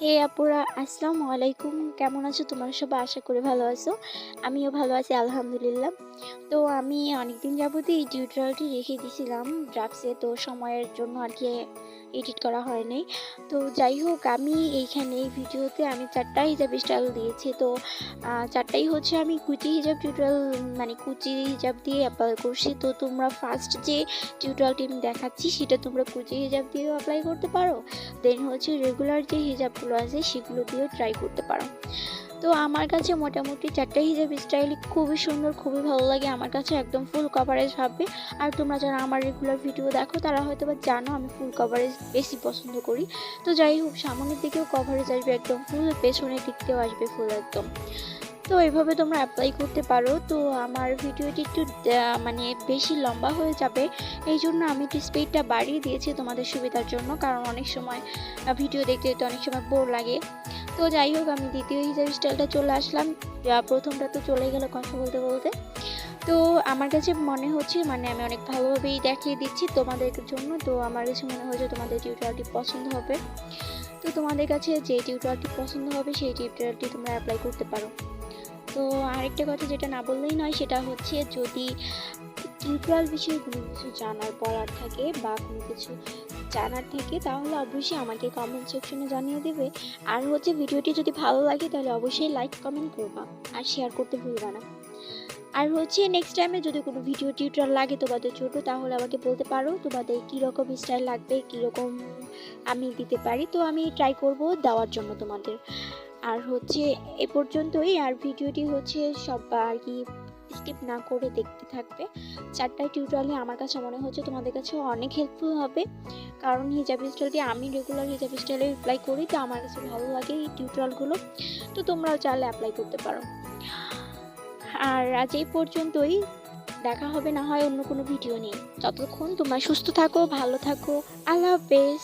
হে আপুরা, আসসালামু আলাইকুম। কেমন আছো তোমরা সবাই? আশা করি ভালো আছো। আমিও ভালো আছি আলহামদুলিল্লাহ। তো আমি অনেকদিন যাবতই এই টিউটোরিয়ালটি রেখে দিয়েছিলাম ড্রাফটসে, তো সময়ের জন্য আর কি এডিট করা হয় নাই। তো যাই হোক, আমি এইখানে এই ভিডিওতে আমি 4টা হিজাব স্টাইল দিয়েছি। তো 4টাই হচ্ছে আমি কুচি হিজাব টিউটোরিয়াল, মানে কুচি হিজাব দিয়ে অ্যাপ্লাই করছি। তো তোমরা ফার্স্ট যে টিউটোরিয়ালটি আমি দেখাচ্ছি সেটা তোমরা কুচি হিজাব দিয়েও অ্যাপ্লাই করতে পারো। দেন হচ্ছে রেগুলার যে হিজাবগুলো আছে সেগুলো দিয়েও ট্রাই করতে পারো। তো আমার কাছে মোটামুটি 4টা হিজাব স্টাইলই খুবই সুন্দর, খুবই ভালো লাগে আমার কাছে, একদম ফুল কভারেজ হবে। আর তোমরা যারা আমার রেগুলার ভিডিও দেখো তারা হয়তো বা জানো আমি ফুল কভারেজ বেশি পছন্দ করি। তো যাই হোক, সামনের দিকেও কভারেজ আসবে একদম ফুল, পেছনের দিক দিয়েও আসবে ফুল একদম। তো এইভাবে তোমরা অ্যাপ্লাই করতে পারো। তো আমার ভিডিওটি একটু মানে বেশি লম্বা হয়ে যাবে, এই জন্য আমি একটু স্পিডটা বাড়িয়ে দিয়েছি তোমাদের সুবিধার জন্য, কারণ অনেক সময় ভিডিও দেখতে দেখতে অনেক সময় বোর লাগে। তো যাই হোক, আমি দ্বিতীয় হিসাব স্টাইলটা চলে আসলাম। প্রথমটা তো চলে গেল কথা বলতে বলতে। তো আমার কাছে মনে হচ্ছে, মানে আমি অনেক ভালোভাবেই দেখিয়ে দিচ্ছি তোমাদের জন্য। তো আমার কাছে মনে হচ্ছে তোমাদের টিউটোরিয়ালটি পছন্দ হবে। তো তোমাদের কাছে যে টিউটোরিয়ালটি পছন্দ হবে সেই টিউটোরিয়ালটি তোমরা অ্যাপ্লাই করতে পারো। তো আরেকটা কথা যেটা না বললেই নয়, সেটা হচ্ছে যদি টিউটোরিয়াল বিষয়ে কোনো কিছু জানার বলার থাকে বা কোনো কিছু জানার থাকে তাহলে অবশ্যই আমাকে কমেন্ট সেকশনে জানিয়ে দেবে। আর হচ্ছে ভিডিওটি যদি ভালো লাগে তাহলে অবশ্যই লাইক কমেন্ট করবা আর শেয়ার করতে ভুলবা না। আর হচ্ছে নেক্সট টাইমে যদি কোনো ভিডিও টিউটোরিয়াল লাগে তোমাদের ছোটো, তাহলে আমাকে বলতে পারো তোমাদের কীরকম স্টাইল লাগবে, কীরকম আমি দিতে পারি। তো আমি ট্রাই করব দেওয়ার জন্য তোমাদের। আর হচ্ছে এ পর্যন্তই। আর ভিডিওটি হচ্ছে সব আর কি স্কিপ না করে দেখতে থাকবে। 4টা টিউটোরিয়ালই আমার কাছে মনে হচ্ছে তোমাদের কাছে অনেক হেল্পফুল হবে, কারণ হিজাব স্টাইলটি আমি রেগুলার হিজাব স্টাইলে অ্যাপ্লাই করি, তো আমার কাছে ভালো লাগে এই টিউটোরিয়ালগুলো। তো তোমরাও চাইলে অ্যাপ্লাই করতে পারো। আর আজ এই পর্যন্তই, দেখা হবে না হয় অন্য কোনো ভিডিও নিয়ে। ততক্ষণ তোমরা সুস্থ থাকো, ভালো থাকো। আল্লাহ হাফেজ।